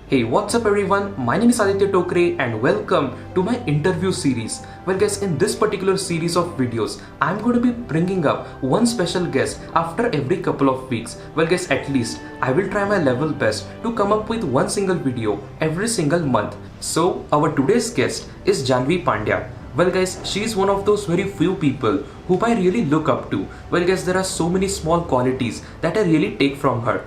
Hey, what's up everyone? My name is Aditya Tokre and welcome to my interview series. Well guys, in this particular series of videos, I'm going to be bringing up one special guest after every couple of weeks. Well guys, at least I will try my level best to come up with one single video every single month. So our today's guest is Jahnavi Pandya. Well guys, she is one of those very few people whom I really look up to. Well guys, there are so many small qualities that I really take from her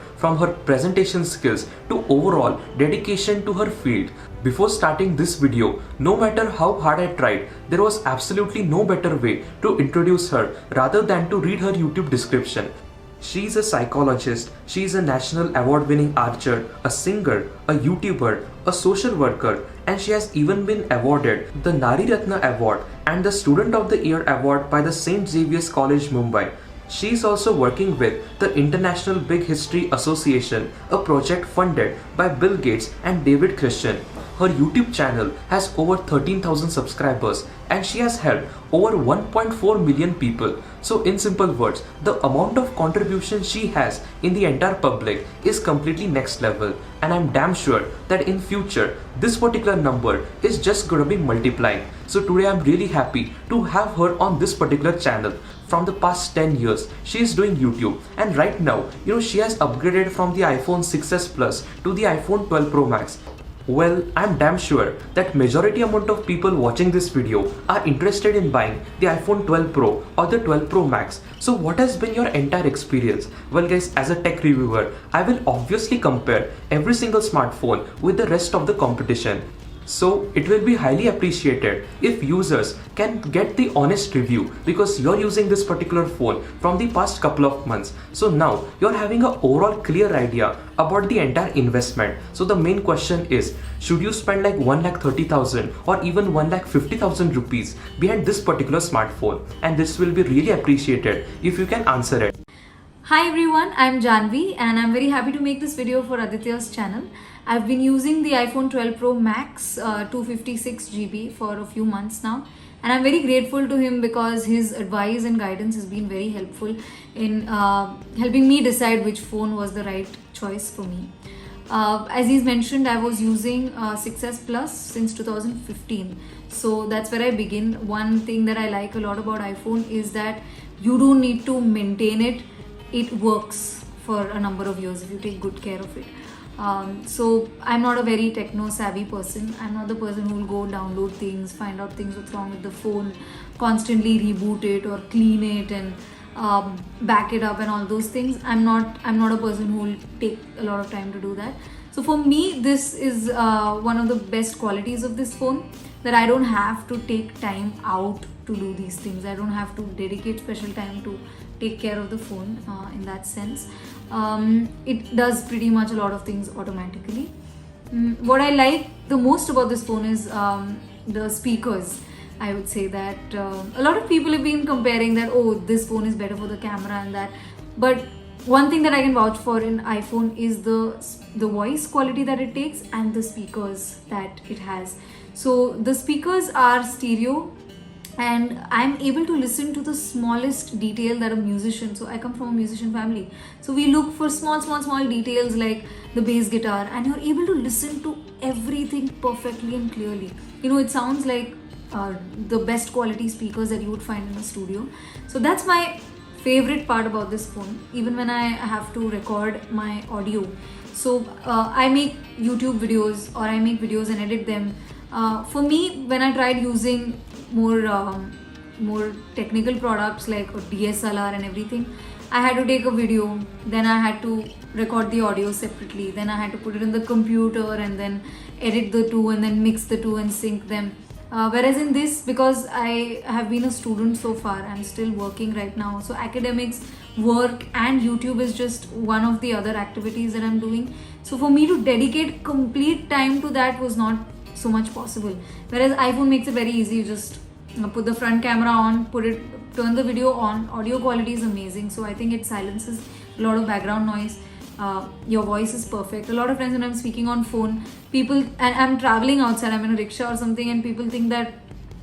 presentation skills to overall dedication to her field. Before starting this video, no matter how hard I tried, there was absolutely no better way to introduce her rather than to read her YouTube description. She is a psychologist, she is a national award-winning archer, a singer, a YouTuber, a social worker, and she has even been awarded the Nari Ratna Award and the Student of the Year Award by the St. Xavier's College, Mumbai. She is also working with the International Big History Association, a project funded by Bill Gates and David Christian. Her YouTube channel has over 13,000 subscribers and she has helped over 1.4 million people. So in simple words, the amount of contribution she has in the entire public is completely next level, and I'm damn sure that in future this particular number is just gonna be multiplying. So today I'm really happy to have her on this particular channel. From the past 10 years, she is doing YouTube, and right now, she has upgraded from the iPhone 6s Plus to the iPhone 12 Pro Max. Well, I'm damn sure that majority amount of people watching this video are interested in buying the iPhone 12 Pro or the 12 Pro Max. So what has been your entire experience? Well guys, as a tech reviewer, I will obviously compare every single smartphone with the rest of the competition. So it will be highly appreciated if users can get the honest review, because you're using this particular phone from the past couple of months. So now you're having an overall clear idea about the entire investment. So the main question is, should you spend like 1,30,000 or even 1,50,000 rupees behind this particular smartphone? And this will be really appreciated if you can answer it. Hi everyone, I'm Jahnavi and I'm very happy to make this video for Aditya's channel. I've been using the iPhone 12 Pro Max 256 GB for a few months now, and I'm very grateful to him because his advice and guidance has been very helpful in helping me decide which phone was the right choice for me. As he's mentioned, I was using 6s Plus since 2015, so that's where I begin. One thing that I like a lot about iPhone is that you don't need to maintain it. It works for a number of years if you take good care of it. So I'm not a very techno savvy person. I'm not the person who will go download things, find out things what's wrong with the phone, constantly reboot it or clean it and back it up and all those things. I'm not a person who will take a lot of time to do that. So for me, this is one of the best qualities of this phone, that I don't have to take time out to do these things. I don't have to dedicate special time to take care of the phone in that sense. It does pretty much a lot of things automatically. What I like the most about this phone is the speakers. I would say that a lot of people have been comparing that, oh, this phone is better for the camera and that, but one thing that I can vouch for in iPhone is the voice quality that it takes and the speakers that it has. So the speakers are stereo, and I'm able to listen to the smallest detail that a musician, so I come from a musician family, so we look for small details like the bass guitar, and you're able to listen to everything perfectly and clearly. It sounds like the best quality speakers that you would find in a studio. So that's my favorite part about this phone, even when I have to record my audio. So I make YouTube videos or I make videos and edit them. For me, when I tried using more technical products like a DSLR and everything, I had to take a video, then I had to record the audio separately, then I had to put it in the computer and then edit the two and then mix the two and sync them. Whereas in this, because I have been a student so far, I'm still working right now, so academics, work and YouTube is just one of the other activities that I'm doing. So for me to dedicate complete time to that was not so much possible. Whereas iPhone makes it very easy. You just put the front camera on, turn the video on, audio quality is amazing. So I think it silences a lot of background noise. Your voice is perfect. A lot of times when I'm speaking on phone, people, and I'm traveling outside, I'm in a rickshaw or something, and people think that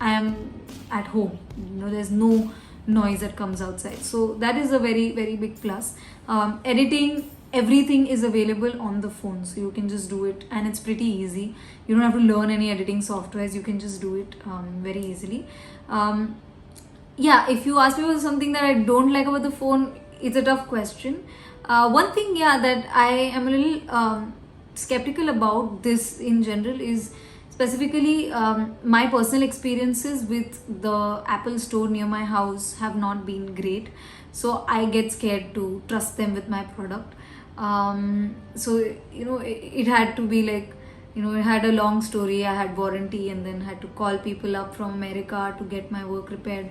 I am at home. There's no noise that comes outside. So that is a very, very big plus. Editing everything is available on the phone, so you can just do it, and it's pretty easy. You don't have to learn any editing softwares. You can just do it very easily. Yeah, if you ask me about something that I don't like about the phone, it's a tough question. One thing, yeah, that I am a little skeptical about this in general is specifically my personal experiences with the Apple store near my house have not been great. So I get scared to trust them with my product. So, it had to be like, it had a long story. I had warranty and then had to call people up from America to get my work repaired,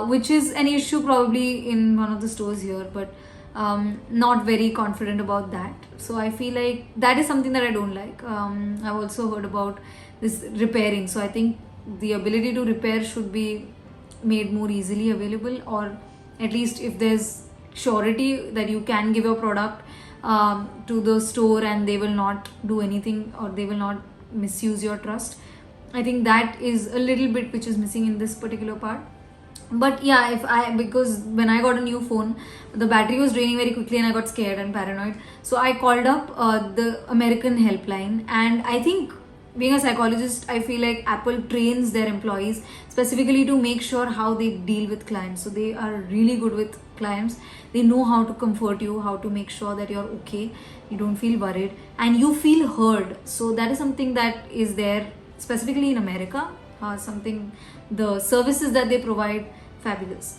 which is an issue probably in one of the stores here, but not very confident about that. So I feel like that is something that I don't like. I've also heard about this repairing. So I think the ability to repair should be made more easily available, or at least if there's surety that you can give your product to the store and they will not do anything, or they will not misuse your trust. I think that is a little bit which is missing in this particular part. But yeah, because when I got a new phone, the battery was draining very quickly and I got scared and paranoid. So I called up the American helpline, and I think, being a psychologist, I feel like Apple trains their employees specifically to make sure how they deal with clients. So they are really good with clients. They know how to comfort you, how to make sure that you're okay, you don't feel worried, and you feel heard. So that is something that is there specifically in America. The services that they provide, fabulous.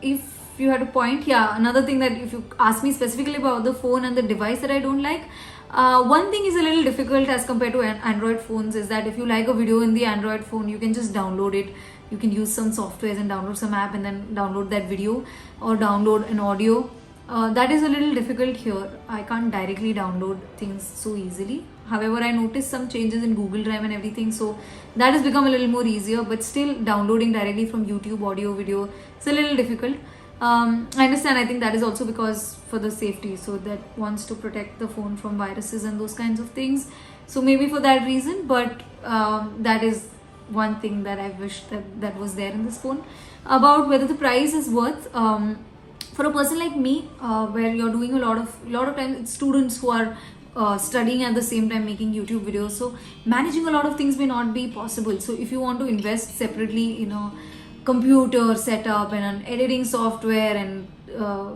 If you had a point, yeah, another thing that if you ask me specifically about the phone and the device that I don't like, one thing is a little difficult as compared to Android phones is that if you like a video in the Android phone, you can just download it. You can use some softwares and download some app and then download that video, or download an audio. That is a little difficult here. I can't directly download things so easily. However, I noticed some changes in Google Drive and everything, so that has become a little more easier, but still downloading directly from YouTube audio, video, it's a little difficult. I understand. I think that is also because for the safety, so that wants to protect the phone from viruses and those kinds of things. So maybe for that reason, but that is one thing that I wish that was there in this phone. About whether the price is worth, for a person like me, where you're doing a lot of times, it's students who are studying at the same time making YouTube videos, so managing a lot of things may not be possible. So if you want to invest separately in a computer setup and an editing software and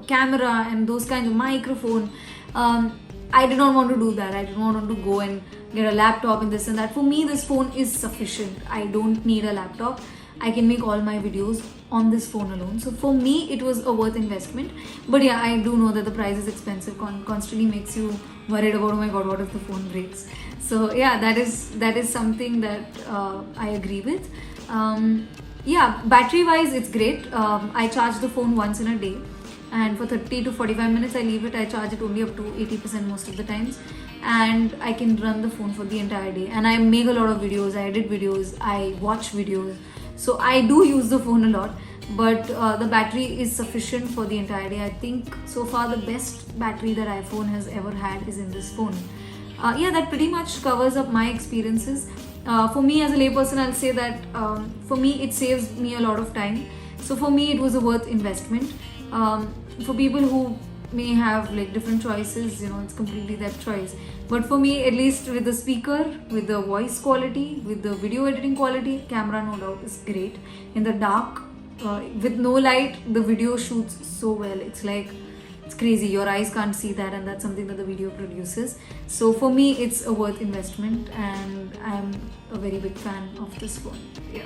camera and those kinds of microphone, I did not want to do that. I did not want to go and get a laptop and this and that. For me, this phone is sufficient. I don't need a laptop. I can make all my videos on this phone alone. So for me, it was a worth investment. But yeah, I do know that the price is expensive. Constantly makes you worried about, oh my god, what if the phone breaks? So yeah, that is something that I agree with. Yeah, battery wise, it's great. I charge the phone once in a day, and for 30 to 45 minutes I leave it. I charge it only up to 80% most of the times, and I can run the phone for the entire day. And I make a lot of videos, I edit videos, I watch videos, so I do use the phone a lot. But the battery is sufficient for the entire day. I think so far the best battery that iPhone has ever had is in this phone. Yeah, that pretty much covers up my experiences. For me as a layperson, I'll say that for me it saves me a lot of time. So for me it was a worth investment. For people who may have like different choices, it's completely their choice. But for me, at least with the speaker, with the voice quality, with the video editing quality, camera no doubt is great. In the dark, with no light, the video shoots so well. It's crazy. Your eyes can't see that, and that's something that the video produces. So for me, it's a worth investment, and I'm a very big fan of this phone. Yeah.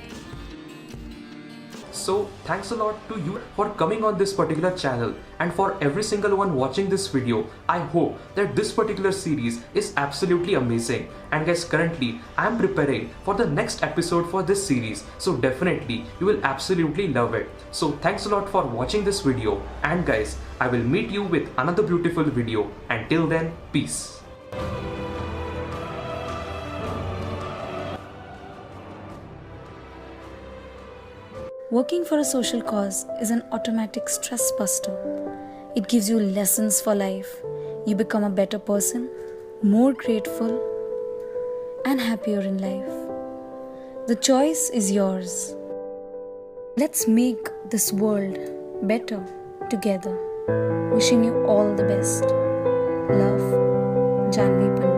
So thanks a lot to you for coming on this particular channel, and for every single one watching this video. I hope that this particular series is absolutely amazing. And guys, currently I am preparing for the next episode for this series, so definitely you will absolutely love it. So thanks a lot for watching this video, and guys, I will meet you with another beautiful video. Until then, peace. Working for a social cause is an automatic stress buster. It gives you lessons for life. You become a better person, more grateful, and happier in life. The choice is yours. Let's make this world better together. Wishing you all the best. Love, Jahnavi Pandya.